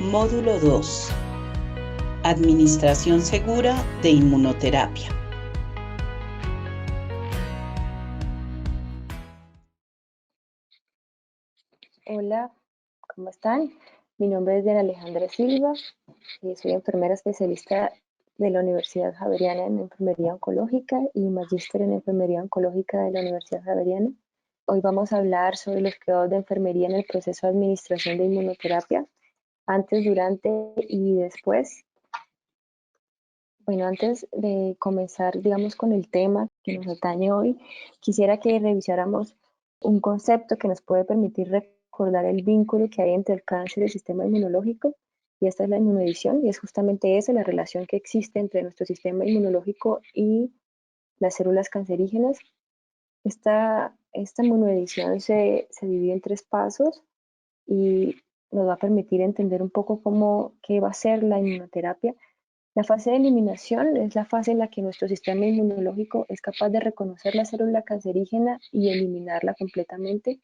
Módulo 2. Administración segura de inmunoterapia. Hola, ¿cómo están? Mi nombre es Diana Alejandra Silva y soy enfermera especialista de la Universidad Javeriana en Enfermería Oncológica y magíster en Enfermería Oncológica de la Universidad Javeriana. Hoy vamos a hablar sobre los cuidados de enfermería en el proceso de administración de inmunoterapia, antes, durante y después. Bueno, antes de comenzar, digamos, con el tema que nos atañe hoy, quisiera que revisáramos un concepto que nos puede permitir recordar el vínculo que hay entre el cáncer y el sistema inmunológico, y esta es la inmunodición, y es justamente esa la relación que existe entre nuestro sistema inmunológico y las células cancerígenas. Esta inmunodición se divide en 3 pasos y nos va a permitir entender un poco qué va a ser la inmunoterapia. La fase de eliminación es la fase en la que nuestro sistema inmunológico es capaz de reconocer la célula cancerígena y eliminarla completamente.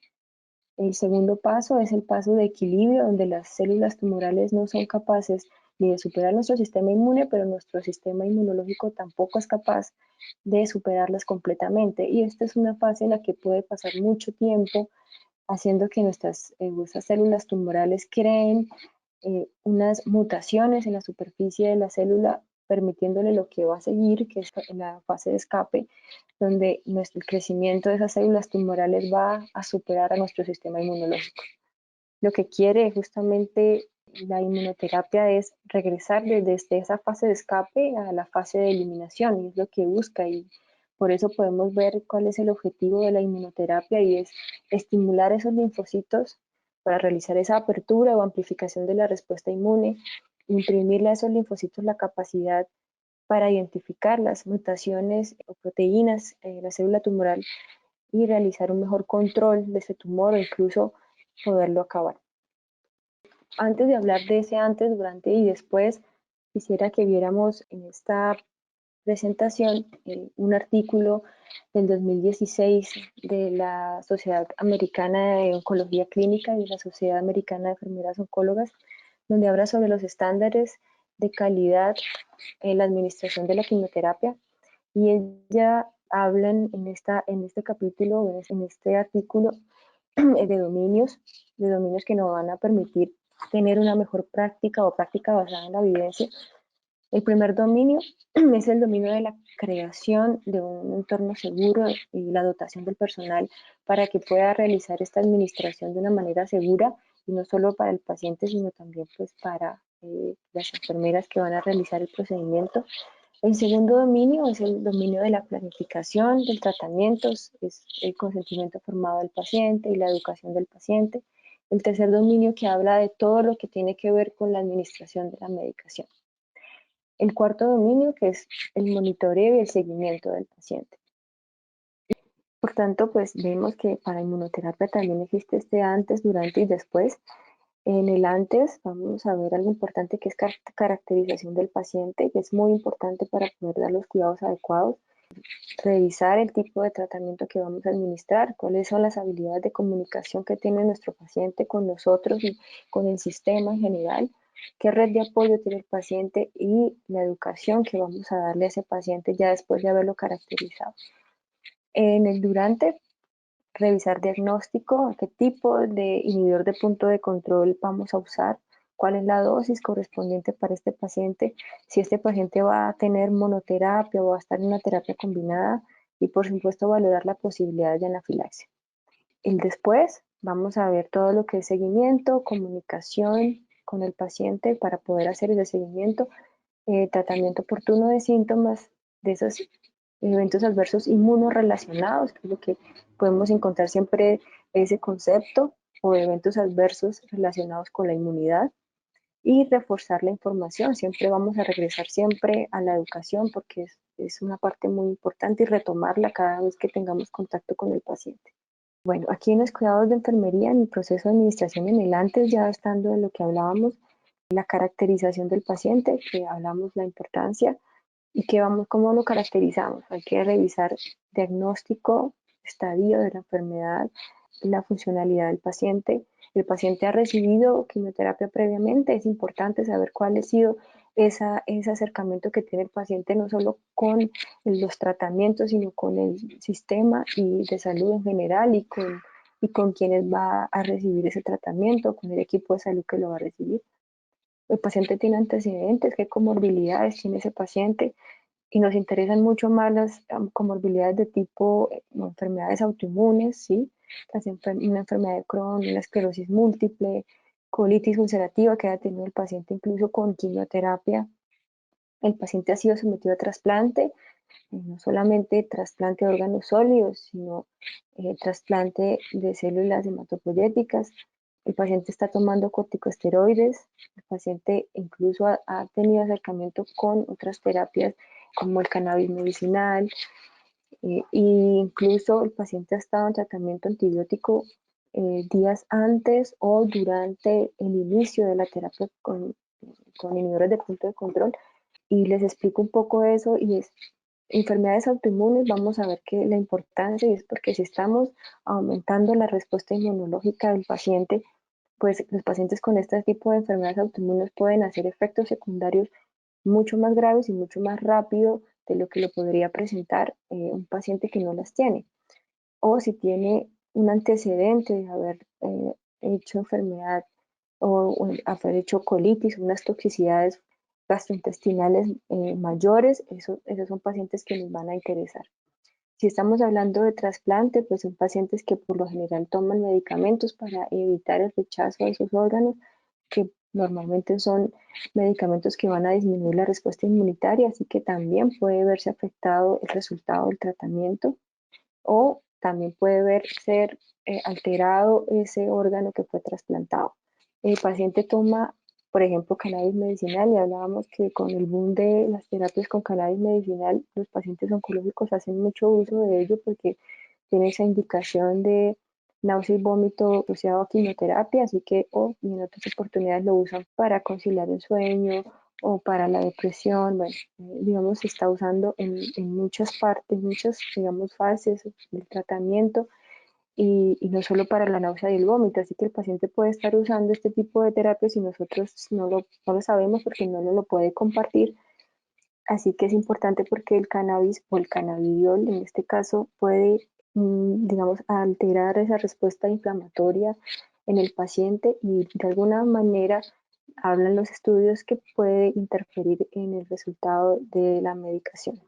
El segundo paso es el paso de equilibrio, donde las células tumorales no son capaces ni de superar nuestro sistema inmune, pero nuestro sistema inmunológico tampoco es capaz de superarlas completamente. Y esta es una fase en la que puede pasar mucho tiempo, haciendo que nuestras células tumorales creen unas mutaciones en la superficie de la célula, permitiéndole lo que va a seguir, que es la fase de escape, donde el crecimiento de esas células tumorales va a superar a nuestro sistema inmunológico. Lo que quiere justamente la inmunoterapia es regresar desde esa fase de escape a la fase de eliminación, y es lo que busca, y por eso podemos ver cuál es el objetivo de la inmunoterapia, y es estimular esos linfocitos para realizar esa apertura o amplificación de la respuesta inmune, imprimirle a esos linfocitos la capacidad para identificar las mutaciones o proteínas en la célula tumoral y realizar un mejor control de ese tumor o incluso poderlo acabar. Antes de hablar de ese antes, durante y después, quisiera que viéramos en esta presentación un artículo del 2016 de la Sociedad Americana de Oncología Clínica y la Sociedad Americana de Enfermeras Oncólogas, donde habla sobre los estándares de calidad en la administración de la quimioterapia, y ella hablan en este capítulo, en este artículo, de dominios que nos van a permitir tener una mejor práctica o práctica basada en la evidencia. El primer dominio es el dominio de la creación de un entorno seguro y la dotación del personal para que pueda realizar esta administración de una manera segura, y no solo para el paciente, sino también pues para las enfermeras que van a realizar el procedimiento. El segundo dominio es el dominio de la planificación del tratamiento, es el consentimiento formado del paciente y la educación del paciente. El tercer dominio, que habla de todo lo que tiene que ver con la administración de la medicación. El cuarto dominio, que es el monitoreo y el seguimiento del paciente. Por tanto, pues vemos que para inmunoterapia también existe este antes, durante y después. En el antes vamos a ver algo importante, que es caracterización del paciente, que es muy importante para poder dar los cuidados adecuados. Revisar el tipo de tratamiento que vamos a administrar, cuáles son las habilidades de comunicación que tiene nuestro paciente con nosotros y con el sistema en general, qué red de apoyo tiene el paciente y la educación que vamos a darle a ese paciente ya después de haberlo caracterizado. En el durante, revisar diagnóstico, qué tipo de inhibidor de punto de control vamos a usar, cuál es la dosis correspondiente para este paciente, si este paciente va a tener monoterapia o va a estar en una terapia combinada, y por supuesto valorar la posibilidad de anafilaxia. El después, vamos a ver todo lo que es seguimiento, comunicación con el paciente para poder hacer ese seguimiento, tratamiento oportuno de síntomas de esos eventos adversos inmunorrelacionados, que es lo que podemos encontrar siempre, ese concepto, o de eventos adversos relacionados con la inmunidad, y reforzar la información. Siempre vamos a regresar siempre a la educación, porque es una parte muy importante, y retomarla cada vez que tengamos contacto con el paciente. Bueno, aquí en los cuidados de enfermería, en el proceso de administración, en el antes, ya estando en lo que hablábamos, la caracterización del paciente, que hablamos la importancia, y cómo lo caracterizamos. Hay que revisar diagnóstico, estadio de la enfermedad, la funcionalidad del paciente. El paciente ha recibido quimioterapia previamente, es importante saber cuál ha sido ese acercamiento que tiene el paciente, no solo con los tratamientos, sino con el sistema y de salud en general y con quienes va a recibir ese tratamiento, con el equipo de salud que lo va a recibir. El paciente tiene antecedentes, qué comorbilidades tiene ese paciente, y nos interesan mucho más las comorbilidades de tipo enfermedades autoinmunes, ¿sí? Una enfermedad de Crohn, una esclerosis múltiple, colitis ulcerativa que haya tenido el paciente incluso con quimioterapia. El paciente ha sido sometido a trasplante, no solamente trasplante de órganos sólidos, sino trasplante de células hematopoyéticas. El paciente está tomando corticosteroides, el paciente incluso ha tenido acercamiento con otras terapias como el cannabis medicinal, e incluso el paciente ha estado en tratamiento antibiótico días antes o durante el inicio de la terapia con inhibidores de punto de control. Y les explico un poco eso, y es enfermedades autoinmunes. Vamos a ver que la importancia, y es porque si estamos aumentando la respuesta inmunológica del paciente, pues los pacientes con este tipo de enfermedades autoinmunes pueden hacer efectos secundarios mucho más graves y mucho más rápido de lo que lo podría presentar un paciente que no las tiene. O si tiene un antecedente de haber hecho enfermedad o haber hecho colitis, unas toxicidades gastrointestinales mayores, esos son pacientes que nos van a interesar. Si estamos hablando de trasplante, pues son pacientes que por lo general toman medicamentos para evitar el rechazo de sus órganos, que normalmente son medicamentos que van a disminuir la respuesta inmunitaria, así que también puede verse afectado el resultado del tratamiento, o también puede ser alterado ese órgano que fue trasplantado. El paciente toma, por ejemplo, cannabis medicinal, y hablábamos que con el boom de las terapias con cannabis medicinal, los pacientes oncológicos hacen mucho uso de ello porque tiene esa indicación de náusea y vómito asociado a quimioterapia, así que y en otras oportunidades lo usan para conciliar el sueño o para la depresión. Bueno, digamos, se está usando en muchas partes, muchas, digamos, fases del tratamiento, y no solo para la náusea y el vómito, así que el paciente puede estar usando este tipo de terapias y nosotros no lo sabemos porque no lo puede compartir. Así que es importante porque el cannabis o el cannabidiol en este caso puede, digamos, alterar esa respuesta inflamatoria en el paciente, y de alguna manera hablan los estudios que puede interferir en el resultado de la medicación.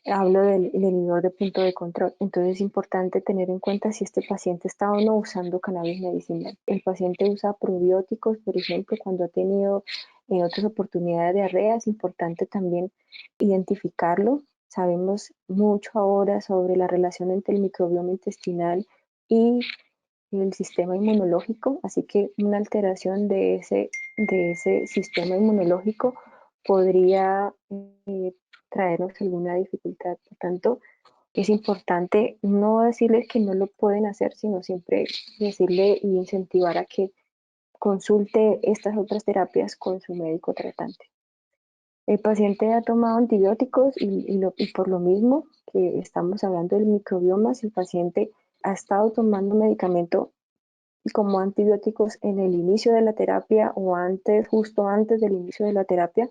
Hablo del inhibidor de punto de control. Entonces es importante tener en cuenta si este paciente está o no usando cannabis medicinal. El paciente usa probióticos, por ejemplo, cuando ha tenido en otras oportunidades diarrea. Es importante también identificarlo. Sabemos mucho ahora sobre la relación entre el microbioma intestinal y el sistema inmunológico, así que una alteración de ese sistema inmunológico podría traernos alguna dificultad. Por tanto, es importante no decirles que no lo pueden hacer, sino siempre decirle y incentivar a que consulte estas otras terapias con su médico tratante. El paciente ha tomado antibióticos y por lo mismo que estamos hablando del microbioma, si el paciente ha estado tomando medicamento como antibióticos en el inicio de la terapia o antes, justo antes del inicio de la terapia,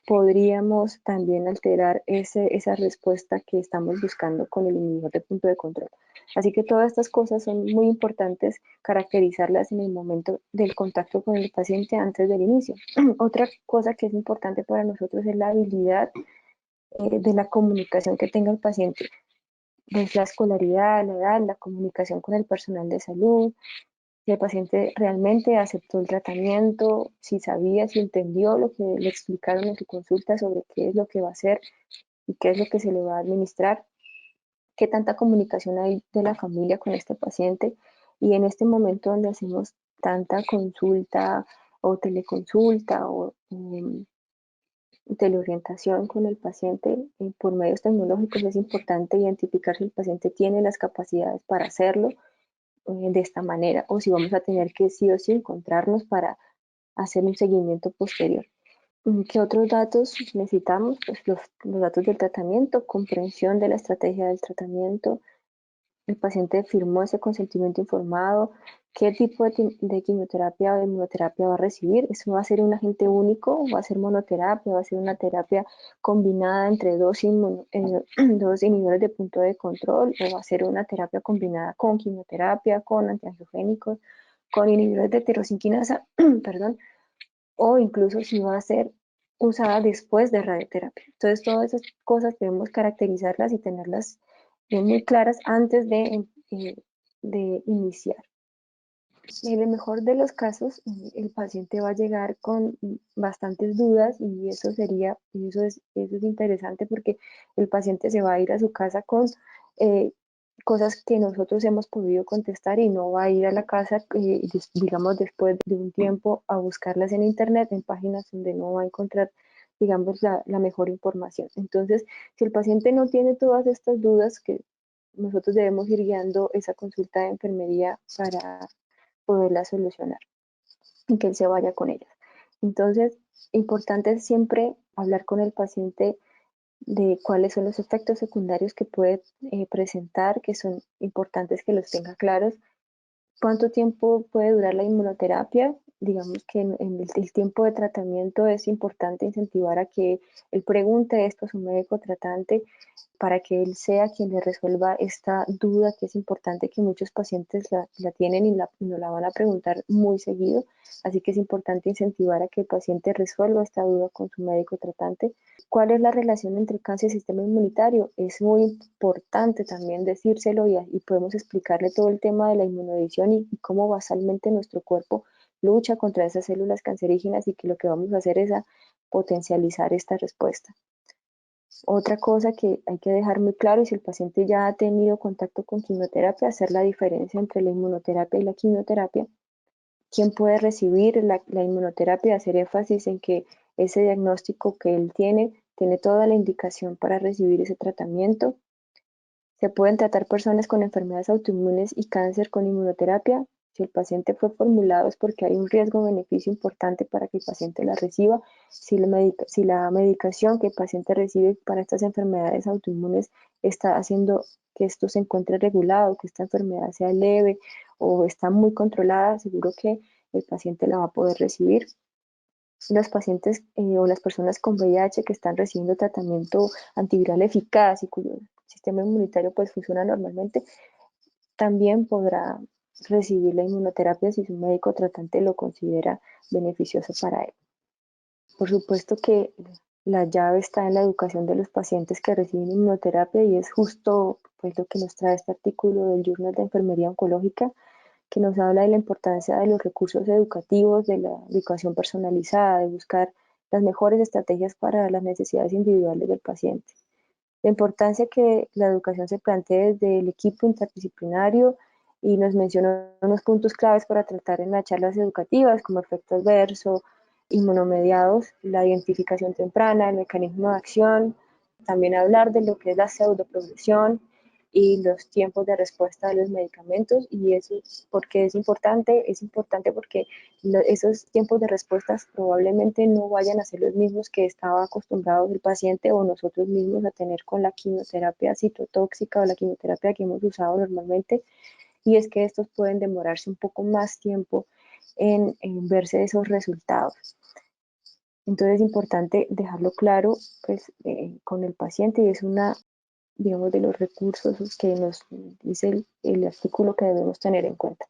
podríamos también alterar esa respuesta que estamos buscando con el inhibidor de punto de control. Así que todas estas cosas son muy importantes caracterizarlas en el momento del contacto con el paciente antes del inicio. Otra cosa que es importante para nosotros es la habilidad de la comunicación que tenga el paciente. Pues la escolaridad, la edad, la comunicación con el personal de salud, si el paciente realmente aceptó el tratamiento, si sabía, si entendió lo que le explicaron en su consulta sobre qué es lo que va a hacer y qué es lo que se le va a administrar, qué tanta comunicación hay de la familia con este paciente. Y en este momento donde hacemos tanta consulta o teleconsulta o teleorientación con el paciente por medios tecnológicos, es importante identificar si el paciente tiene las capacidades para hacerlo de esta manera, o si vamos a tener que sí o sí encontrarnos para hacer un seguimiento posterior. ¿Qué otros datos necesitamos? Pues los datos del tratamiento, comprensión de la estrategia del tratamiento, el paciente firmó ese consentimiento informado, qué tipo de quimioterapia o de inmunoterapia va a recibir. Eso va a ser un agente único, va a ser monoterapia, va a ser una terapia combinada entre dos inhibidores de punto de control, o va a ser una terapia combinada con quimioterapia, con antiangiogénicos, con inhibidores de tirosinquinasa, perdón, o incluso si va a ser usada después de radioterapia. Entonces, todas esas cosas debemos caracterizarlas y tenerlas muy claras antes de iniciar. En el mejor de los casos, el paciente va a llegar con bastantes dudas y eso es interesante porque el paciente se va a ir a su casa con eh, cosas que nosotros hemos podido contestar y no va a ir a la casa, digamos, después de un tiempo a buscarlas en internet, en páginas donde no va a encontrar, digamos, la mejor información. Entonces, si el paciente no tiene todas estas dudas, que nosotros debemos ir guiando esa consulta de enfermería para poderla solucionar y que él se vaya con ellas. Entonces, importante es siempre hablar con el paciente de cuáles son los efectos secundarios que puede presentar, que son importantes que los tenga claros. ¿Cuánto tiempo puede durar la inmunoterapia? Digamos que en el tiempo de tratamiento es importante incentivar a que él pregunte esto a su médico tratante para que él sea quien le resuelva esta duda, que es importante, que muchos pacientes la tienen y nos la van a preguntar muy seguido. Así que es importante incentivar a que el paciente resuelva esta duda con su médico tratante. ¿Cuál es la relación entre cáncer y sistema inmunitario? Es muy importante también decírselo y podemos explicarle todo el tema de la inmunoedición y cómo basalmente nuestro cuerpo lucha contra esas células cancerígenas y que lo que vamos a hacer es a potencializar esta respuesta. Otra cosa que hay que dejar muy claro, y si el paciente ya ha tenido contacto con quimioterapia, hacer la diferencia entre la inmunoterapia y la quimioterapia. ¿Quién puede recibir la inmunoterapia? Hacer énfasis en que ese diagnóstico que él tiene toda la indicación para recibir ese tratamiento. Se pueden tratar personas con enfermedades autoinmunes y cáncer con inmunoterapia. Si el paciente fue formulado es porque hay un riesgo-beneficio importante para que el paciente la reciba. Si la medicación que el paciente recibe para estas enfermedades autoinmunes está haciendo que esto se encuentre regulado, que esta enfermedad sea leve o está muy controlada, seguro que el paciente la va a poder recibir. Los pacientes o las personas con VIH que están recibiendo tratamiento antiviral eficaz y cuyo sistema inmunitario pues funciona normalmente, también podrá recibir la inmunoterapia si su médico tratante lo considera beneficioso para él. Por supuesto que la llave está en la educación de los pacientes que reciben inmunoterapia y es justo pues, lo que nos trae este artículo del Journal de Enfermería Oncológica, que nos habla de la importancia de los recursos educativos, de la educación personalizada, de buscar las mejores estrategias para las necesidades individuales del paciente. La importancia que la educación se plantee desde el equipo interdisciplinario y nos mencionó unos puntos claves para tratar en las charlas educativas como efecto adverso, inmunomediados, la identificación temprana, el mecanismo de acción, también hablar de lo que es la pseudoprogresión y los tiempos de respuesta de los medicamentos. Y eso, porque es importante porque esos tiempos de respuestas probablemente no vayan a ser los mismos que estaba acostumbrado el paciente o nosotros mismos a tener con la quimioterapia citotóxica o la quimioterapia que hemos usado normalmente, y es que estos pueden demorarse un poco más tiempo en verse esos resultados. Entonces es importante dejarlo claro pues, con el paciente, y es una, digamos, de los recursos que nos dice el artículo que debemos tener en cuenta.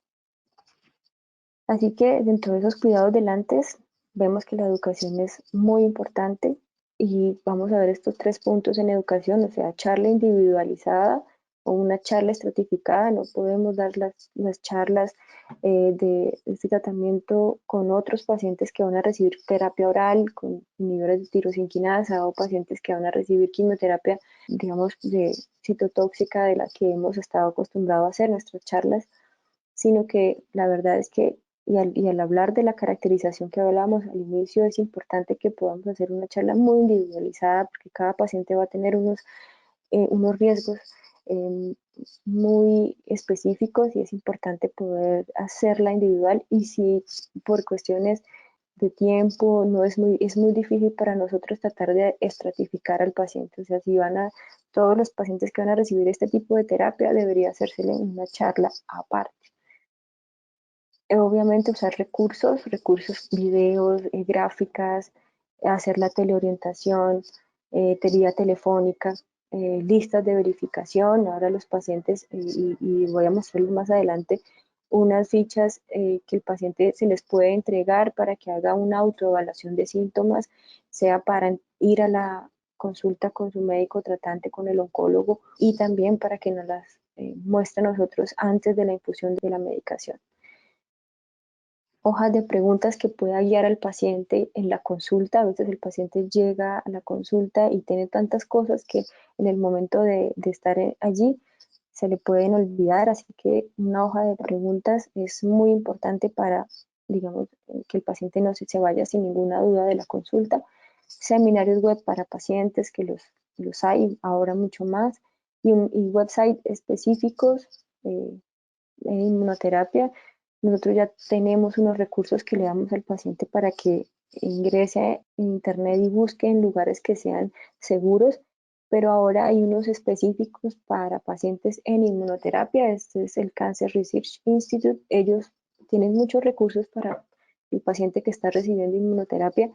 Así que dentro de esos cuidados del antes, vemos que la educación es muy importante y vamos a ver estos 3 puntos en educación, o sea, charla individualizada o una charla estratificada. No podemos dar las charlas de este tratamiento con otros pacientes que van a recibir terapia oral con inhibidores de tirosinquinasa o pacientes que van a recibir quimioterapia, digamos, de citotóxica de la que hemos estado acostumbrados a hacer nuestras charlas, sino que la verdad es que y al hablar de la caracterización que hablábamos al inicio, es importante que podamos hacer una charla muy individualizada porque cada paciente va a tener unos riesgos muy específicos y es importante poder hacerla individual. Y si por cuestiones de tiempo, es muy difícil para nosotros tratar de estratificar al paciente. O sea, si todos los pacientes que van a recibir este tipo de terapia debería hacérsele una charla aparte. Obviamente usar recursos, videos, gráficas, hacer la teleorientación, vía telefónica, listas de verificación. Ahora los pacientes, y voy a mostrarles más adelante, unas fichas que el paciente se les puede entregar para que haga una autoevaluación de síntomas, sea para ir a la consulta con su médico tratante, con el oncólogo, y también para que nos las muestre a nosotros antes de la infusión de la medicación. Hojas de preguntas que pueda guiar al paciente en la consulta. A veces el paciente llega a la consulta y tiene tantas cosas que en el momento de estar allí se le pueden olvidar, así que una hoja de preguntas es muy importante para, digamos, que el paciente no se vaya sin ninguna duda de la consulta. Seminarios web para pacientes, que los hay ahora mucho más, y websites específicos en inmunoterapia. Nosotros ya tenemos unos recursos que le damos al paciente para que ingrese en internet y busque en lugares que sean seguros, pero ahora hay unos específicos para pacientes en inmunoterapia. Este es el Cancer Research Institute. Ellos tienen muchos recursos para el paciente que está recibiendo inmunoterapia,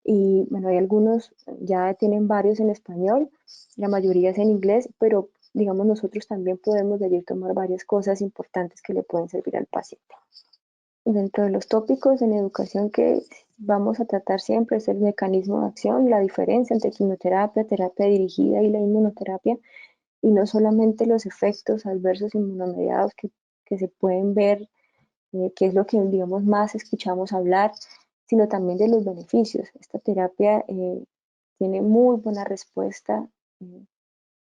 y bueno, hay algunos, ya tienen varios en español, la mayoría es en inglés, pero digamos nosotros también podemos de allí tomar varias cosas importantes que le pueden servir al paciente. Dentro de los tópicos en educación que vamos a tratar siempre es el mecanismo de acción, la diferencia entre quimioterapia, terapia dirigida y la inmunoterapia, y no solamente los efectos adversos inmunomediados que se pueden ver, que es lo que digamos más escuchamos hablar, sino también de los beneficios. Esta terapia tiene muy buena respuesta,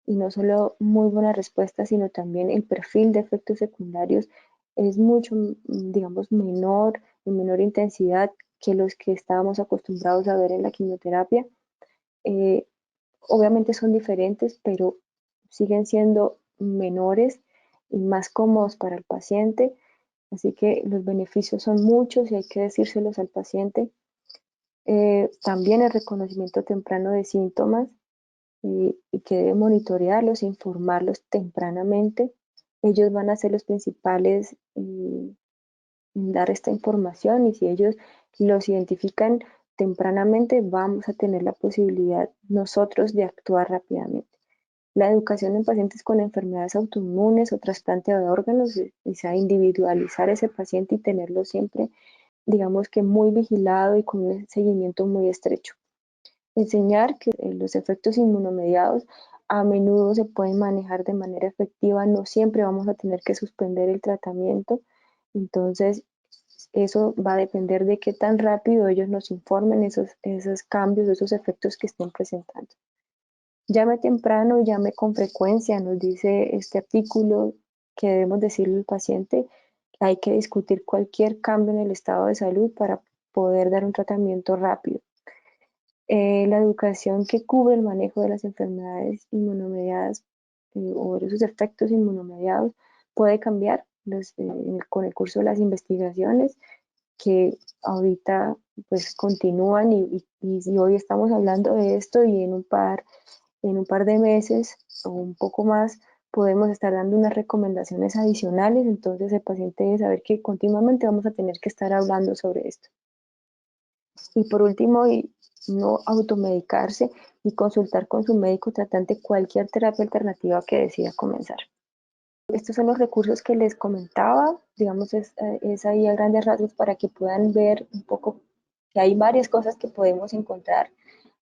y no solo muy buena respuesta, sino también el perfil de efectos secundarios es mucho, digamos, menor, en menor intensidad que los que estábamos acostumbrados a ver en la quimioterapia. Eh, Obviamente son diferentes, pero siguen siendo menores y más cómodos para el paciente, así que los beneficios son muchos y hay que decírselos al paciente. También el reconocimiento temprano de síntomas, y que debe monitorearlos e informarlos tempranamente. Ellos van a ser los principales en dar esta información, y si ellos los identifican tempranamente, vamos a tener la posibilidad nosotros de actuar rápidamente. La educación en pacientes con enfermedades autoinmunes o trasplante de órganos, o sea, individualizar ese paciente y tenerlo siempre, digamos que muy vigilado y con un seguimiento muy estrecho. Enseñar que los efectos inmunomediados a menudo se pueden manejar de manera efectiva, no siempre vamos a tener que suspender el tratamiento, entonces eso va a depender de qué tan rápido ellos nos informen esos cambios, esos efectos que estén presentando. Llame temprano, llame con frecuencia, nos dice este artículo que debemos decirle al paciente que hay que discutir cualquier cambio en el estado de salud para poder dar un tratamiento rápido. La educación que cubre el manejo de las enfermedades inmunomediadas o de esos efectos inmunomediados puede cambiar con el curso de las investigaciones que ahorita pues continúan, y hoy estamos hablando de esto, y en un par de meses o un poco más podemos estar dando unas recomendaciones adicionales. Entonces el paciente debe saber que continuamente vamos a tener que estar hablando sobre esto. Y por último, no automedicarse y consultar con su médico tratante cualquier terapia alternativa que decida comenzar. Estos son los recursos que les comentaba, digamos, es ahí a grandes rasgos para que puedan ver un poco que hay varias cosas que podemos encontrar.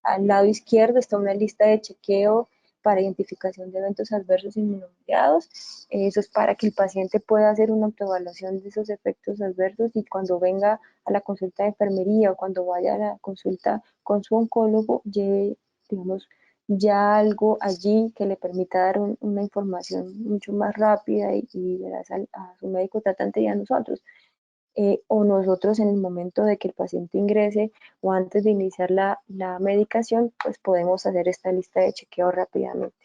Al lado izquierdo está una lista de chequeo para identificación de eventos adversos inmunomediados. Eso es para que el paciente pueda hacer una autoevaluación de esos efectos adversos, y cuando venga a la consulta de enfermería o cuando vaya a la consulta con su oncólogo, lleve, digamos, ya algo allí que le permita dar una información mucho más rápida y veraz a su médico tratante y a nosotros. O nosotros en el momento de que el paciente ingrese o antes de iniciar la medicación, pues podemos hacer esta lista de chequeo rápidamente.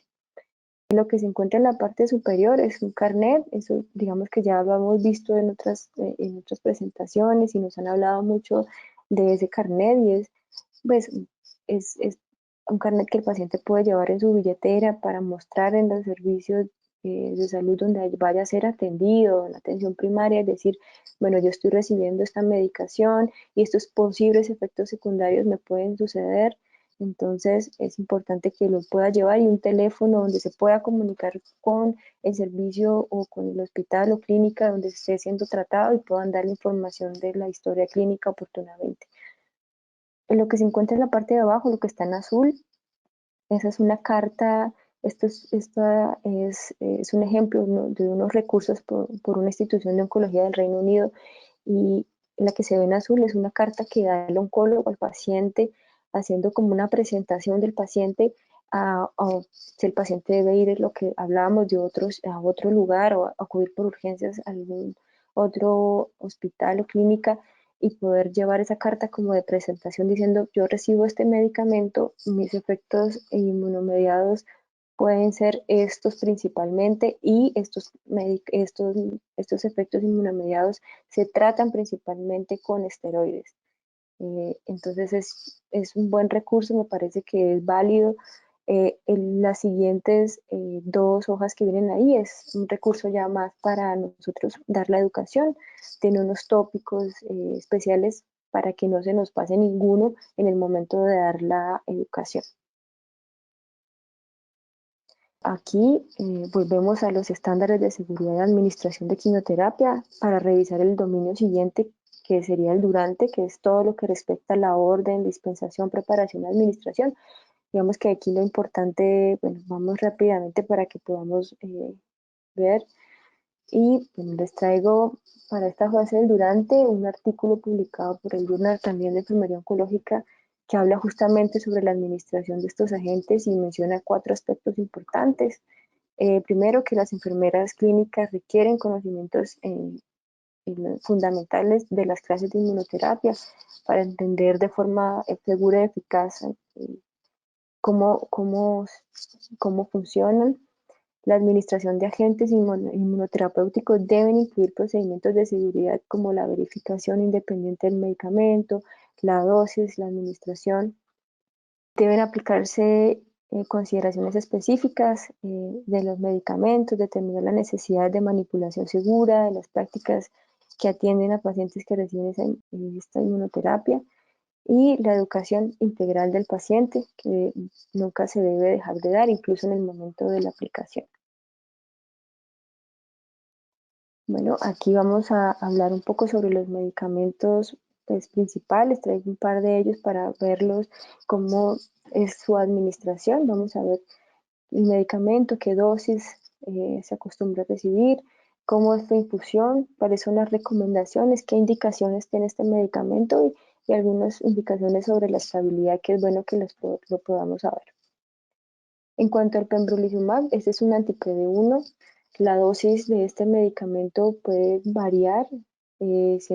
Lo que se encuentra en la parte superior es un carnet, eso digamos que ya lo hemos visto en otras presentaciones y nos han hablado mucho de ese carnet y pues, es un carnet que el paciente puede llevar en su billetera para mostrar en los servicios de salud donde vaya a ser atendido, en la atención primaria, es decir, bueno, yo estoy recibiendo esta medicación y estos posibles efectos secundarios me pueden suceder. Entonces es importante que lo pueda llevar y un teléfono donde se pueda comunicar con el servicio o con el hospital o clínica donde esté siendo tratado y puedan dar la información de la historia clínica oportunamente. En lo que se encuentra en la parte de abajo, lo que está en azul, esa es una carta, esta es un ejemplo de unos recursos por una institución de oncología del Reino Unido y la que se ve en azul es una carta que da el oncólogo al paciente haciendo como una presentación del paciente a si el paciente debe ir, lo que hablábamos de a otro lugar o acudir por urgencias a algún otro hospital o clínica y poder llevar esa carta como de presentación diciendo yo recibo este medicamento, mis efectos inmunomediados pueden ser estos principalmente y estos efectos inmunomediados se tratan principalmente con esteroides. Entonces es un buen recurso, me parece que es válido. Las siguientes dos hojas que vienen ahí es un recurso ya más para nosotros dar la educación. Tiene unos tópicos especiales para que no se nos pase ninguno en el momento de dar la educación. Aquí volvemos a los estándares de seguridad de administración de quimioterapia para revisar el dominio siguiente, que sería el durante, que es todo lo que respecta a la orden, dispensación, preparación, administración. Digamos que aquí lo importante, bueno, vamos rápidamente para que podamos ver. Y bueno, les traigo para esta fase del durante un artículo publicado por el Journal también de Enfermería Oncológica que habla justamente sobre la administración de estos agentes y menciona 4 aspectos importantes. Primero, que las enfermeras clínicas requieren conocimientos fundamentales de las clases de inmunoterapia para entender de forma segura y eficaz cómo, cómo, cómo funcionan. La administración de agentes inmunoterapéuticos deben incluir procedimientos de seguridad como la verificación independiente del medicamento, la dosis, la administración. Deben aplicarse consideraciones específicas de los medicamentos, determinar la necesidad de manipulación segura de las prácticas que atienden a pacientes que reciben esta inmunoterapia y la educación integral del paciente que nunca se debe dejar de dar, incluso en el momento de la aplicación. Bueno, aquí vamos a hablar un poco sobre los medicamentos pues, principales. Traigo un par de ellos para verlos cómo es su administración. Vamos a ver el medicamento, qué dosis se acostumbra a recibir, cómo es su infusión, cuáles son las recomendaciones, qué indicaciones tiene este medicamento y algunas indicaciones sobre la estabilidad que es bueno que lo podamos saber. En cuanto al pembrolizumab, este es un anti-PD-1. La dosis de este medicamento puede variar si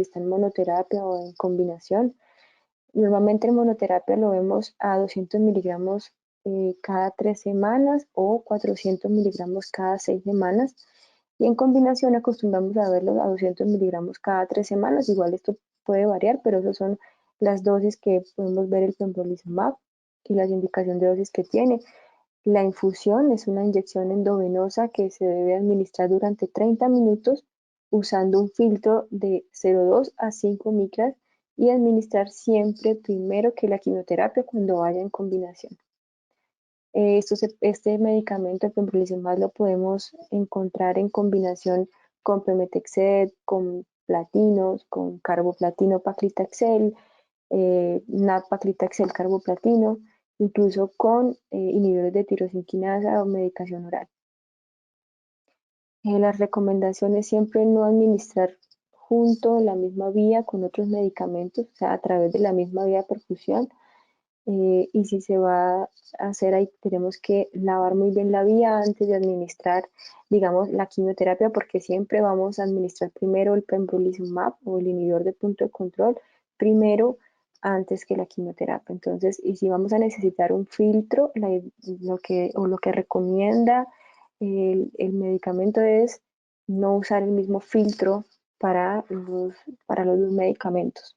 está en monoterapia o en combinación. Normalmente en monoterapia lo vemos a 200 miligramos cada 3 semanas o 400 miligramos cada 6 semanas. Y en combinación acostumbramos a verlo a 200 miligramos cada 3 semanas. Igual esto puede variar, pero esas son las dosis que podemos ver el pembrolizumab y las indicaciones de dosis que tiene. La infusión es una inyección endovenosa que se debe administrar durante 30 minutos usando un filtro de 0,2 a 5 micras y administrar siempre primero que la quimioterapia cuando vaya en combinación. Este medicamento, el pembrolizumab, lo podemos encontrar en combinación con pemetrexed, con platinos, con carboplatino paclitaxel, nab-paclitaxel carboplatino, incluso con inhibidores de tirosinquinasa o medicación oral. Las recomendaciones siempre no administrar junto la misma vía con otros medicamentos, o sea, a través de la misma vía de perfusión. Y si se va a hacer ahí, tenemos que lavar muy bien la vía antes de administrar, digamos, la quimioterapia, porque siempre vamos a administrar primero el pembrolizumab o el inhibidor de punto de control, primero antes que la quimioterapia. Entonces, y si vamos a necesitar un filtro, lo que recomienda el medicamento es no usar el mismo filtro para los dos medicamentos.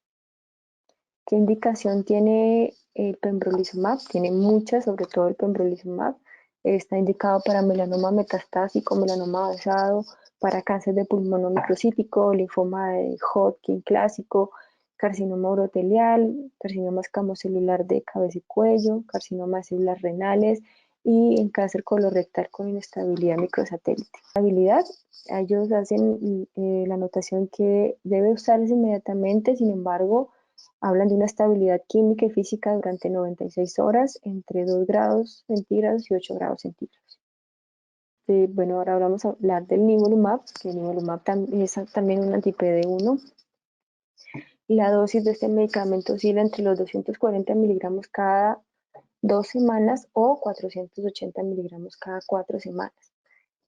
¿Qué indicación tiene el pembrolizumab? Tiene muchas, sobre todo el pembrolizumab. Está indicado para melanoma metastásico, melanoma avanzado, para cáncer de pulmón no microcítico, linfoma de Hodgkin clásico, carcinoma urotelial, carcinoma escamocelular de cabeza y cuello, carcinoma de células renales y en cáncer colorectal con inestabilidad microsatélite. Habilidad, ellos hacen la anotación que debe usarse inmediatamente, sin embargo, hablan de una estabilidad química y física durante 96 horas entre 2 grados centígrados y 8 grados centígrados. Bueno, ahora vamos a hablar del nivolumab, que el nivolumab es también un anti-PD1. La dosis de este medicamento oscila entre los 240 miligramos cada 2 semanas o 480 miligramos cada 4 semanas.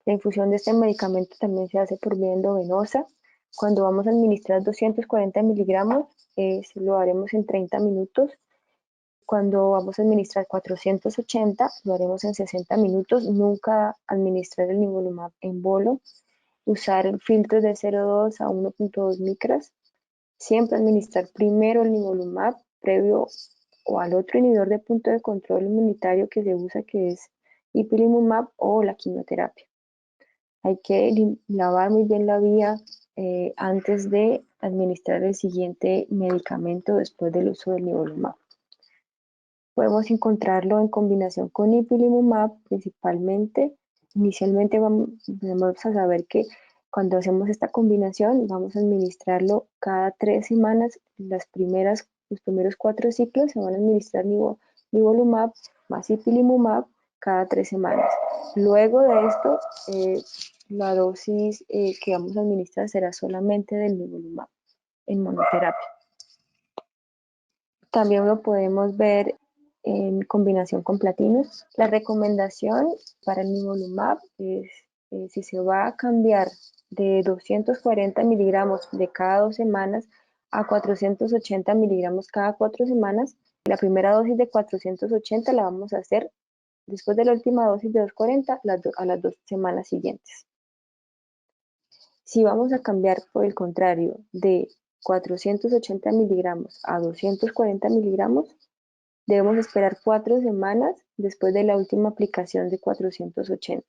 La infusión de este medicamento también se hace por vía endovenosa. Cuando vamos a administrar 240 miligramos, lo haremos en 30 minutos. Cuando vamos a administrar 480, lo haremos en 60 minutos. Nunca administrar el nivolumab en bolo. Usar el filtro de 0,2 a 1,2 micras. Siempre administrar primero el nivolumab previo o al otro inhibidor de punto de control inmunitario que se usa, que es ipilimumab o la quimioterapia. Hay que lavar muy bien la vía antes de administrar el siguiente medicamento después del uso del nivolumab. Podemos encontrarlo en combinación con ipilimumab principalmente. Inicialmente vamos a saber que cuando hacemos esta combinación vamos a administrarlo cada 3 semanas. Los primeros 4 ciclos se van a administrar nivolumab más ipilimumab cada 3 semanas. Luego de esto, la dosis que vamos a administrar será solamente del nivolumab en monoterapia. También lo podemos ver en combinación con platinos. La recomendación para el nivolumab es si se va a cambiar de 240 miligramos de cada 2 semanas a 480 miligramos cada 4 semanas, la primera dosis de 480 la vamos a hacer después de la última dosis de 240 a las 2 semanas siguientes. Si vamos a cambiar, por el contrario, de 480 miligramos a 240 miligramos, debemos esperar 4 semanas después de la última aplicación de 480.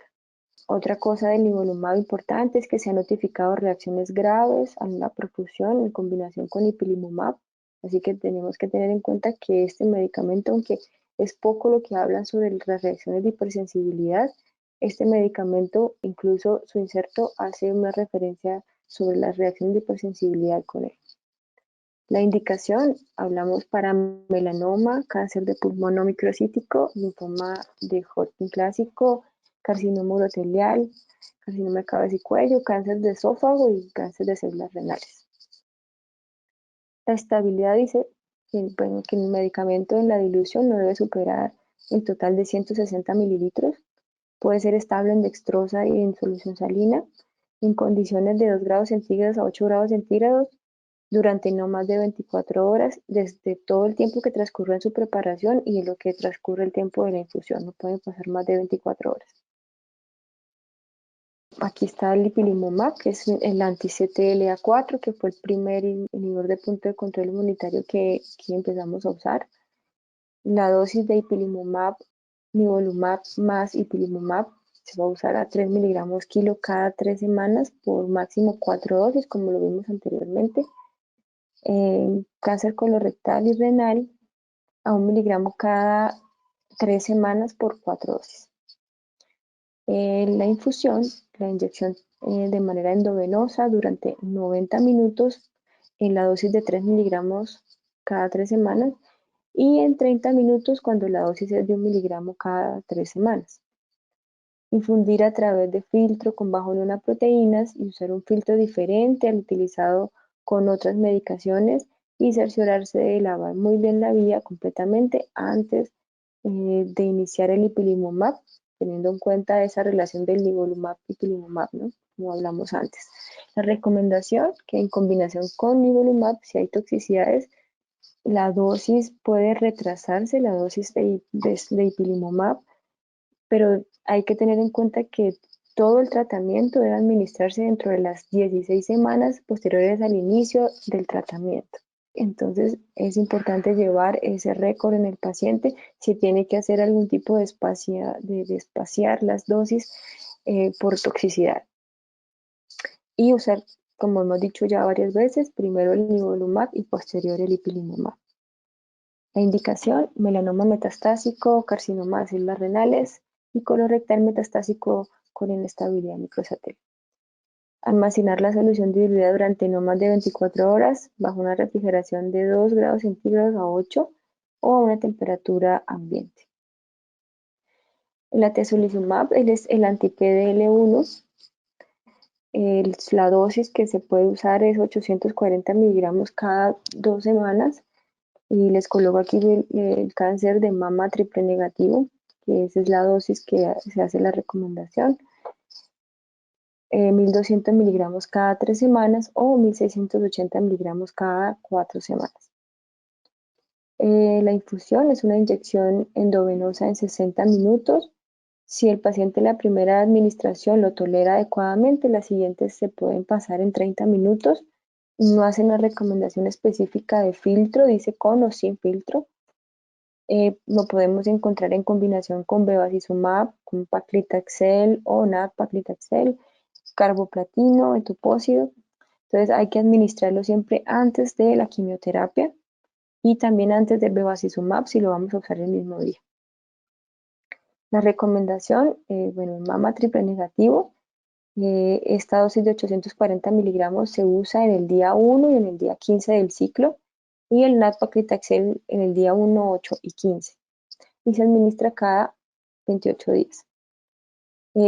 Otra cosa del nivolumab importante es que se han notificado reacciones graves a la perfusión en combinación con ipilimumab, así que tenemos que tener en cuenta que este medicamento, aunque es poco lo que hablan sobre las reacciones de hipersensibilidad, este medicamento, incluso su inserto, hace una referencia sobre las reacciones de hipersensibilidad con él. La indicación, hablamos para melanoma, cáncer de pulmón no microcítico, linfoma de Hodgkin clásico, carcinoma urotelial, carcinoma de cabeza y cuello, cáncer de esófago y cáncer de células renales. La estabilidad dice que el medicamento en la dilución no debe superar el total de 160 mililitros. Puede ser estable en dextrosa y en solución salina en condiciones de 2 grados centígrados a 8 grados centígrados durante no más de 24 horas, desde todo el tiempo que transcurre en su preparación y en lo que transcurre el tiempo de la infusión. No pueden pasar más de 24 horas. Aquí está el ipilimumab, que es el anti-CTLA4, que fue el primer inhibidor de punto de control inmunitario que empezamos a usar. La dosis de ipilimumab, nivolumab más ipilimumab, se va a usar a 3 miligramos kilo cada 3 semanas por máximo 4 dosis, como lo vimos anteriormente. En cáncer colorectal y renal, a 1 miligramo cada 3 semanas por 4 dosis. La infusión, la inyección de manera endovenosa durante 90 minutos en la dosis de 3 miligramos cada 3 semanas y en 30 minutos cuando la dosis es de 1 miligramo cada 3 semanas. Infundir a través de filtro con bajo proteínas y usar un filtro diferente al utilizado con otras medicaciones y cerciorarse de lavar muy bien la vía completamente antes de iniciar el ipilimumab, teniendo en cuenta esa relación del nivolumab-ipilimumab, ¿no? Como hablamos antes. La recomendación que en combinación con nivolumab, si hay toxicidades, la dosis puede retrasarse, la dosis de ipilimumab, pero hay que tener en cuenta que todo el tratamiento debe administrarse dentro de las 16 semanas posteriores al inicio del tratamiento. entonces es importante llevar ese récord en el paciente. Si tiene que hacer algún tipo de espaciar las dosis por toxicidad. Y usar, como hemos dicho ya varias veces, primero el nivolumab y posterior el ipilimumab. La indicación: melanoma metastásico, carcinoma de células renales y colorectal metastásico con inestabilidad microsatélite. Almacenar la solución diluida durante no más de 24 horas bajo una refrigeración de 2 grados centígrados a 8 o a una temperatura ambiente. El atezolizumab es el anti-PDL1. La dosis que se puede usar es 840 miligramos cada 2 semanas. Y les coloco aquí el cáncer de mama triple negativo, que esa es la dosis que se hace la recomendación. 1200 miligramos cada 3 semanas o 1680 miligramos cada 4 semanas. La infusión es una inyección endovenosa en 60 minutos. Si el paciente la primera administración lo tolera adecuadamente, las siguientes se pueden pasar en 30 minutos. No hace una recomendación específica de filtro, dice con o sin filtro. Lo podemos encontrar en combinación con bevacizumab, con paclitaxel o nab-paclitaxel, carboplatino, etupósido. Entonces hay que administrarlo siempre antes de la quimioterapia y también antes del bevacizumab si lo vamos a usar el mismo día. La recomendación, en mama triple negativo, esta dosis de 840 miligramos se usa en el día 1 y en el día 15 del ciclo, y el nab-paclitaxel en el día 1, 8 y 15. Y se administra cada 28 días.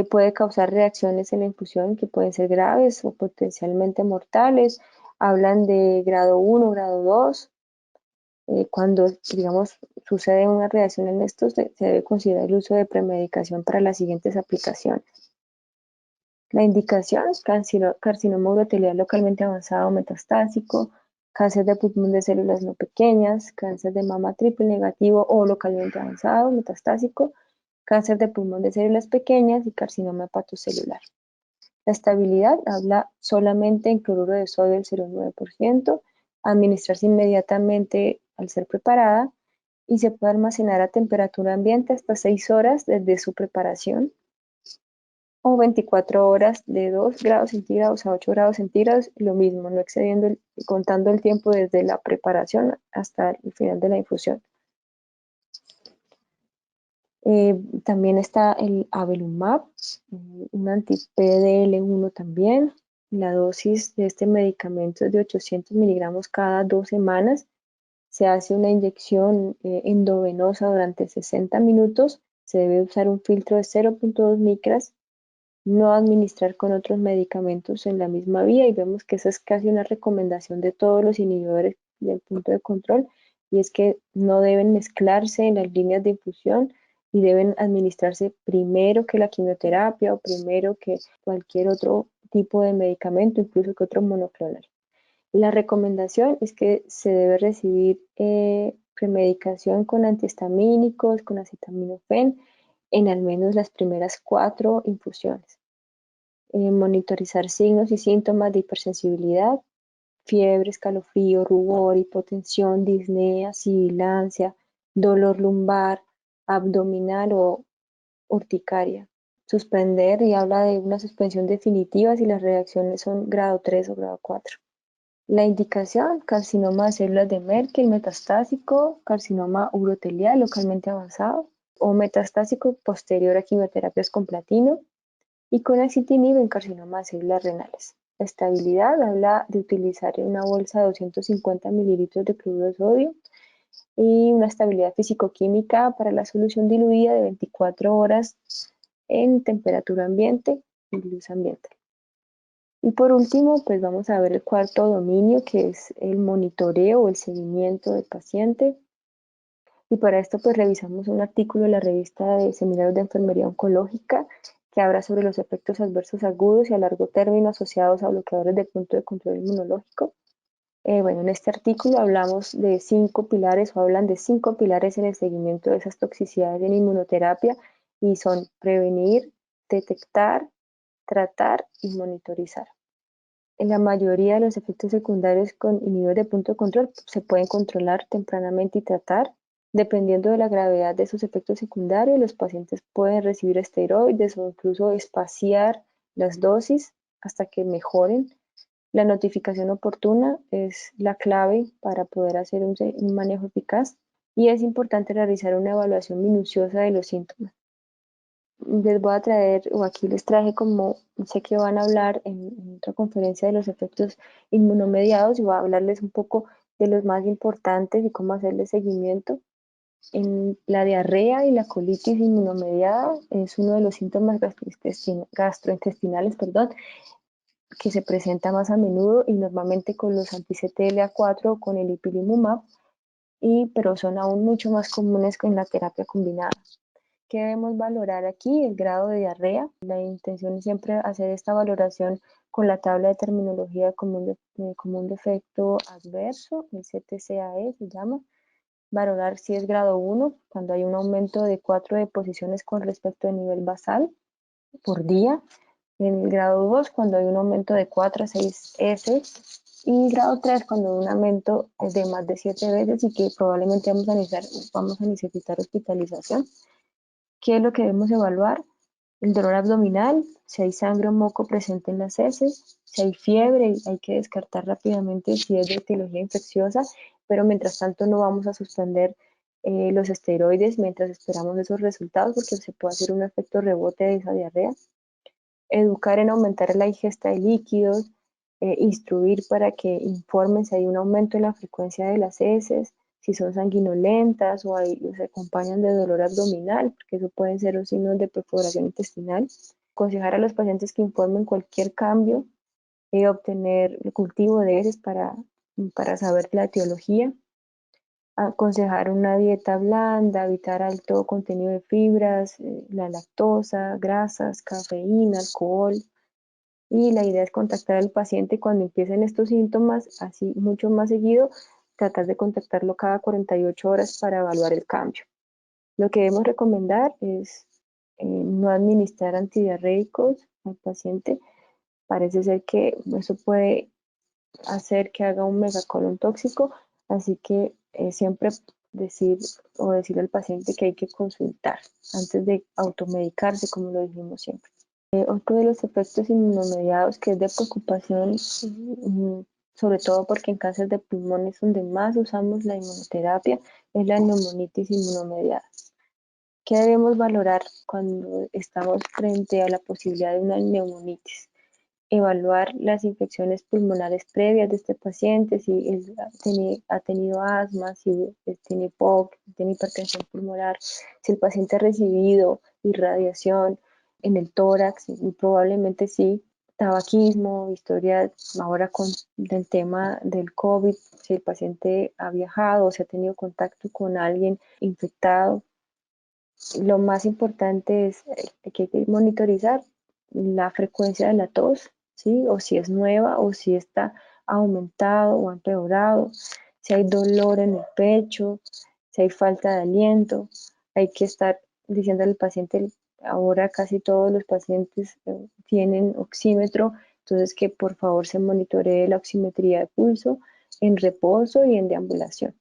Puede causar reacciones en la infusión que pueden ser graves o potencialmente mortales. Hablan de grado 1, grado 2. Cuando, digamos, sucede una reacción en estos, se debe considerar el uso de premedicación para las siguientes aplicaciones. La indicación es carcinoma urotelial localmente avanzado o metastásico, cáncer de pulmón de células no pequeñas, cáncer de mama triple negativo o localmente avanzado metastásico, cáncer de pulmón de células pequeñas y carcinoma hepatocelular. La estabilidad habla solamente en cloruro de sodio del 0,9%, administrarse inmediatamente al ser preparada y se puede almacenar a temperatura ambiente hasta 6 horas desde su preparación o 24 horas de 2 grados centígrados a 8 grados centígrados, lo mismo, no excediendo, contando el tiempo desde la preparación hasta el final de la infusión. También está el avelumab, un anti-PDL1 también. La dosis de este medicamento es de 800 miligramos cada 2 semanas. Se hace una inyección endovenosa durante 60 minutos. Se debe usar un filtro de 0,2 micras. No administrar con otros medicamentos en la misma vía, y vemos que esa es casi una recomendación de todos los inhibidores del punto de control, y es que no deben mezclarse en las líneas de infusión y deben administrarse primero que la quimioterapia o primero que cualquier otro tipo de medicamento, incluso que otro monoclonal. La recomendación es que se debe recibir premedicación con antihistamínicos, con acetaminofén, en al menos las primeras 4 infusiones. Monitorizar signos y síntomas de hipersensibilidad, fiebre, escalofrío, rubor, hipotensión, disnea, sibilancia, dolor lumbar, abdominal o urticaria. Suspender, y habla de una suspensión definitiva si las reacciones son grado 3 o grado 4. La indicación: carcinoma de células de Merkel metastásico, carcinoma urotelial localmente avanzado o metastásico posterior a quimioterapias con platino, y con axitinib en carcinoma de células renales. La estabilidad habla de utilizar una bolsa de 250 mililitros de cloruro de sodio y una estabilidad fisicoquímica para la solución diluida de 24 horas en temperatura ambiente y luz ambiental. Y por último, pues vamos a ver el cuarto dominio, que es el monitoreo o el seguimiento del paciente. Y para esto pues revisamos un artículo de la revista de Seminarios de Enfermería Oncológica que habla sobre los efectos adversos agudos y a largo término asociados a bloqueadores de punto de control inmunológico. En este artículo hablamos de 5 pilares, o hablan de 5 pilares en el seguimiento de esas toxicidades en inmunoterapia, y son prevenir, detectar, tratar y monitorizar. En la mayoría de los efectos secundarios con inhibidores de punto de control se pueden controlar tempranamente y tratar. Dependiendo de la gravedad de esos efectos secundarios, los pacientes pueden recibir esteroides o incluso espaciar las dosis hasta que mejoren. La notificación oportuna es la clave para poder hacer un manejo eficaz y es importante realizar una evaluación minuciosa de los síntomas. Les voy a traer, o aquí les traje como, sé que van a hablar en otra conferencia de los efectos inmunomediados y voy a hablarles un poco de los más importantes y cómo hacerle seguimiento. En la diarrea y la colitis inmunomediada es uno de los síntomas gastrointestinales, perdón, que se presenta más a menudo y normalmente con los anti-CTLA4 o con el ipilimumab, pero son aún mucho más comunes con la terapia combinada. ¿Qué debemos valorar aquí? El grado de diarrea. La intención es siempre hacer esta valoración con la tabla de terminología común de efecto adverso, el CTCAE se llama. Valorar si es grado 1, cuando hay un aumento de 4 deposiciones con respecto al nivel basal por día. En el grado 2, cuando hay un aumento de 4 a 6 S. Y grado 3, cuando hay un aumento de más de 7 veces y que probablemente vamos a necesitar hospitalización. ¿Qué es lo que debemos evaluar? El dolor abdominal, si hay sangre o moco presente en las heces, si hay fiebre, hay que descartar rápidamente si es de etiología infecciosa, pero mientras tanto no vamos a suspender los esteroides mientras esperamos esos resultados porque se puede hacer un efecto rebote de esa diarrea. Educar en aumentar la ingesta de líquidos, instruir para que informen si hay un aumento en la frecuencia de las heces, si son sanguinolentas o se acompañan de dolor abdominal, porque eso pueden ser los signos de perforación intestinal. Aconsejar a los pacientes que informen cualquier cambio, obtener el cultivo de heces para saber la etiología. Aconsejar una dieta blanda, evitar alto contenido de fibras, la lactosa, grasas, cafeína, alcohol. Y la idea es contactar al paciente cuando empiecen estos síntomas, así mucho más seguido, tratar de contactarlo cada 48 horas para evaluar el cambio. Lo que debemos recomendar es no administrar antidiarreicos al paciente. Parece ser que eso puede hacer que haga un megacolon tóxico, así que siempre decirle al paciente que hay que consultar antes de automedicarse, como lo dijimos siempre. Otro de los efectos inmunomediados que es de preocupación, sobre todo porque en cáncer de pulmón es donde más usamos la inmunoterapia, es la neumonitis inmunomediada. ¿Qué debemos valorar cuando estamos frente a la posibilidad de una neumonitis? Evaluar las infecciones pulmonares previas de este paciente, si él ha tenido asma, si tiene POC, si tiene hipertensión pulmonar, si el paciente ha recibido irradiación en el tórax, y probablemente sí, tabaquismo, historia ahora del tema del COVID, si el paciente ha viajado o si ha tenido contacto con alguien infectado. Lo más importante es que hay que monitorizar la frecuencia de la tos, ¿sí? O si es nueva o si está aumentado o empeorado, si hay dolor en el pecho, si hay falta de aliento. Hay que estar diciendo al paciente, ahora casi todos los pacientes tienen oxímetro, entonces que por favor se monitoree la oximetría de pulso en reposo y en deambulación.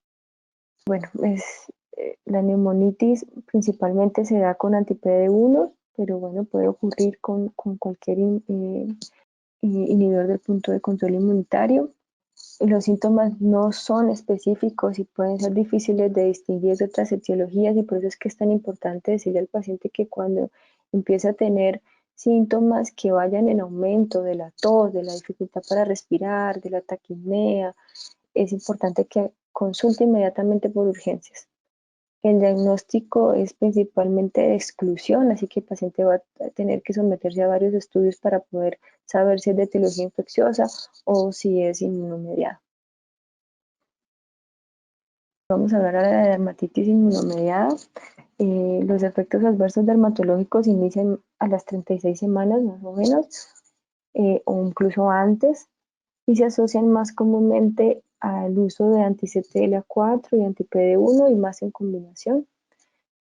Bueno, la neumonitis principalmente se da con anti-PD1, pero bueno, puede ocurrir con cualquier inhibidor del punto de control inmunitario. Los síntomas no son específicos y pueden ser difíciles de distinguir de otras etiologías y por eso es que es tan importante decirle al paciente que cuando empiece a tener síntomas que vayan en aumento de la tos, de la dificultad para respirar, de la taquipnea, es importante que consulte inmediatamente por urgencias. El diagnóstico es principalmente de exclusión, así que el paciente va a tener que someterse a varios estudios para poder saber si es de etiología infecciosa o si es inmunomediado. Vamos a hablar ahora de la dermatitis inmunomediada. Los efectos adversos dermatológicos inician a las 36 semanas más o menos, o incluso antes, y se asocian más comúnmente al uso de anti-CTLA4 y anti-PD1 y más en combinación.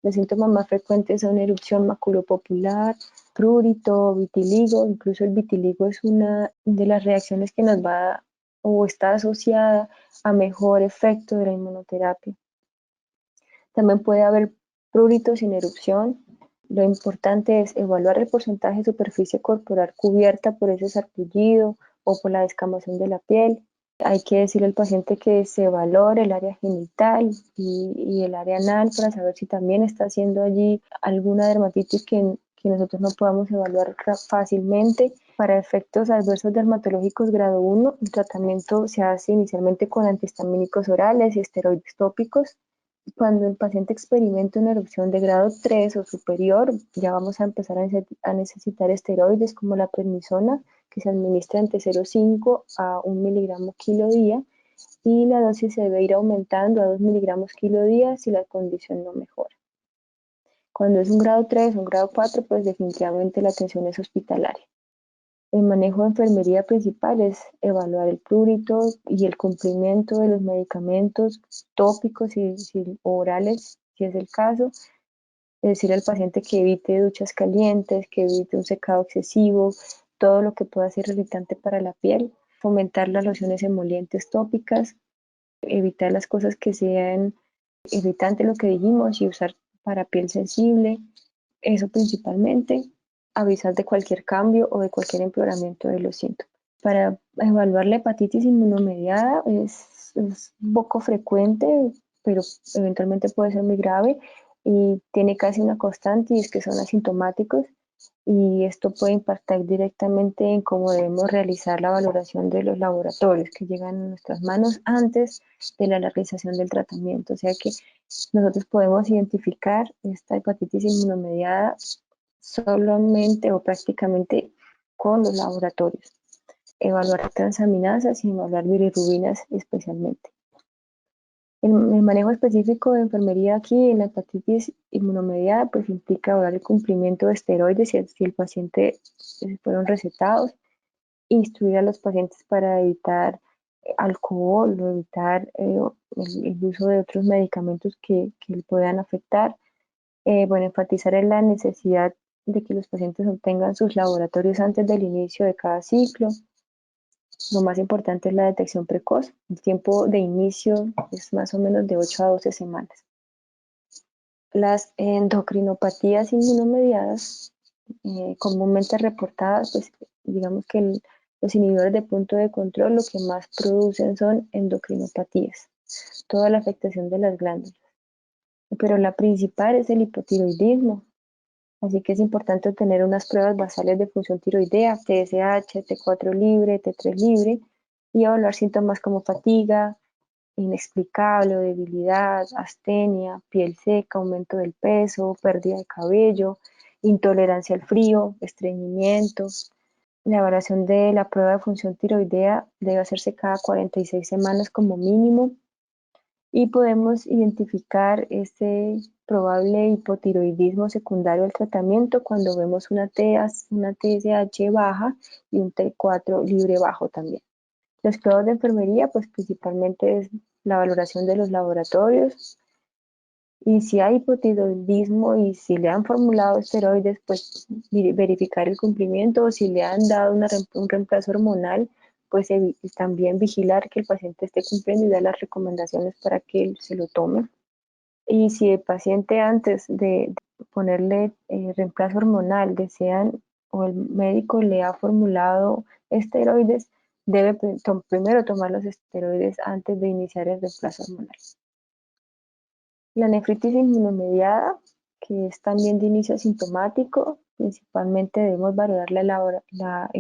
Los síntomas más frecuentes son erupción maculopopular, prurito, vitiligo. Incluso el vitiligo es una de las reacciones que nos va o está asociada a mejor efecto de la inmunoterapia. También puede haber prurito sin erupción. Lo importante es evaluar el porcentaje de superficie corporal cubierta por ese sarpullido o por la descamación de la piel. Hay que decirle al paciente que se valore el área genital y el área anal para saber si también está haciendo allí alguna dermatitis que nosotros no podamos evaluar fácilmente. Para efectos adversos dermatológicos grado 1, el tratamiento se hace inicialmente con antihistamínicos orales y esteroides tópicos. Cuando el paciente experimenta una erupción de grado 3 o superior, ya vamos a empezar a necesitar esteroides como la prednisona, que se administra entre 0,5 a 1 miligramo kilo día, y la dosis se debe ir aumentando a 2 miligramos kilo día si la condición no mejora. Cuando es un grado 3 o un grado 4, pues definitivamente la atención es hospitalaria. El manejo de enfermería principal es evaluar el prurito y el cumplimiento de los medicamentos tópicos y orales, si es el caso. Decir al paciente que evite duchas calientes, que evite un secado excesivo, todo lo que pueda ser irritante para la piel. Fomentar las lociones emolientes tópicas, evitar las cosas que sean irritantes, lo que dijimos, y usar para piel sensible. Eso principalmente. Avisar de cualquier cambio o de cualquier empeoramiento de los síntomas. Para evaluar la hepatitis inmunomediada es poco frecuente, pero eventualmente puede ser muy grave y tiene casi una constante, y es que son asintomáticos, y esto puede impactar directamente en cómo debemos realizar la valoración de los laboratorios que llegan a nuestras manos antes de la realización del tratamiento. O sea que nosotros podemos identificar esta hepatitis inmunomediada solamente o prácticamente con los laboratorios. Evaluar transaminasas y evaluar bilirrubinas especialmente. El manejo específico de enfermería aquí en la hepatitis inmunomediada pues implica evaluar el cumplimiento de esteroides si el paciente fueron recetados, instruir a los pacientes para evitar alcohol o evitar el uso de otros medicamentos que puedan afectar. Bueno, enfatizar en la necesidad de que los pacientes obtengan sus laboratorios antes del inicio de cada ciclo. Lo más importante es la detección precoz. El tiempo de inicio es más o menos de 8 a 12 semanas. Las endocrinopatías inmunomediadas, comúnmente reportadas, pues digamos que los inhibidores de punto de control lo que más producen son endocrinopatías, toda la afectación de las glándulas. Pero la principal es el hipotiroidismo. Así que es importante obtener unas pruebas basales de función tiroidea, TSH, T4 libre, T3 libre, y evaluar síntomas como fatiga, inexplicable o debilidad, astenia, piel seca, aumento del peso, pérdida de cabello, intolerancia al frío, estreñimiento. La evaluación de la prueba de función tiroidea debe hacerse cada 46 semanas como mínimo, y podemos identificar ese probable hipotiroidismo secundario al tratamiento cuando vemos una TSH baja y un T4 libre bajo también. Los pruebas de enfermería, pues principalmente es la valoración de los laboratorios, y si hay hipotiroidismo y si le han formulado esteroides, pues verificar el cumplimiento, o si le han dado un reemplazo hormonal, pues también vigilar que el paciente esté cumpliendo y dar las recomendaciones para que él se lo tome. Y si el paciente antes de ponerle reemplazo hormonal desean o el médico le ha formulado esteroides, debe primero tomar los esteroides antes de iniciar el reemplazo hormonal. La nefritis inmunomediada, que es también de inicio asintomático, principalmente debemos valorar la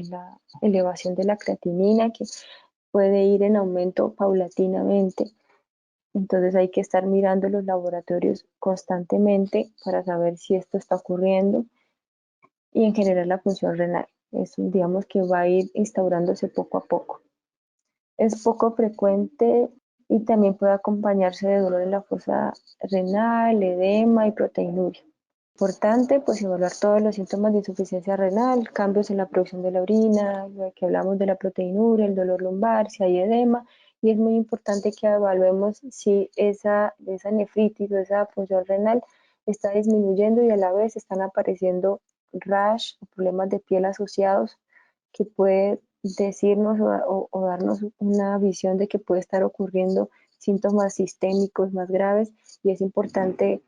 elevación de la creatinina, que puede ir en aumento paulatinamente. Entonces hay que estar mirando los laboratorios constantemente para saber si esto está ocurriendo, y en general la función renal. Digamos que va a ir instaurándose poco a poco. Es poco frecuente y también puede acompañarse de dolor en la fosa renal, edema y proteinuria. Importante, pues evaluar todos los síntomas de insuficiencia renal, cambios en la producción de la orina, que hablamos de la proteinuria, el dolor lumbar, si hay edema, y es muy importante que evaluemos si esa nefritis o esa función renal está disminuyendo y a la vez están apareciendo rash o problemas de piel asociados que puede decirnos o darnos una visión de que puede estar ocurriendo síntomas sistémicos más graves y es importante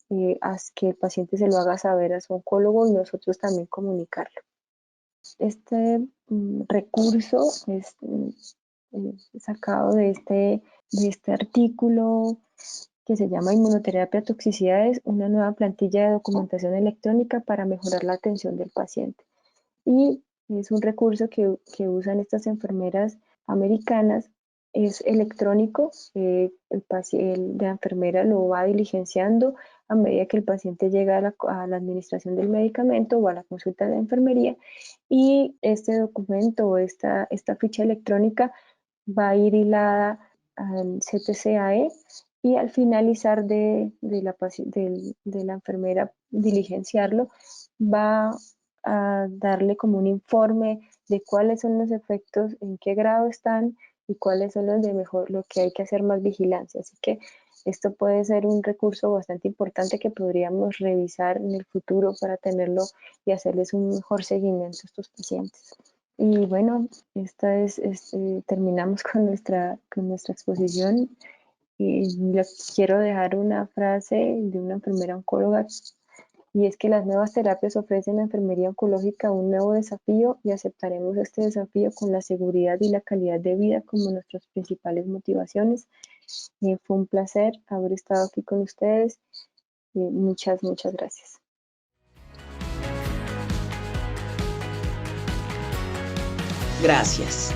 que el paciente se lo haga saber a su oncólogo y nosotros también comunicarlo. Este recurso es sacado de este artículo que se llama Inmunoterapia Toxicidades, una nueva plantilla de documentación electrónica para mejorar la atención del paciente. Y es un recurso que usan estas enfermeras americanas, es electrónico, la enfermera lo va diligenciando a medida que el paciente llega a la administración del medicamento o a la consulta de enfermería y este documento o esta ficha electrónica va a ir hilada al CTCAE y al finalizar de la enfermera diligenciarlo va a darle como un informe de cuáles son los efectos, en qué grado están y cuáles son los de mejor, lo que hay que hacer más vigilancia. Así que esto puede ser un recurso bastante importante que podríamos revisar en el futuro para tenerlo y hacerles un mejor seguimiento a estos pacientes. Y bueno, terminamos con nuestra exposición y les quiero dejar una frase de una enfermera oncóloga y es que las nuevas terapias ofrecen a la enfermería oncológica un nuevo desafío y aceptaremos este desafío con la seguridad y la calidad de vida como nuestras principales motivaciones. Fue un placer haber estado aquí con ustedes. Muchas gracias. Gracias.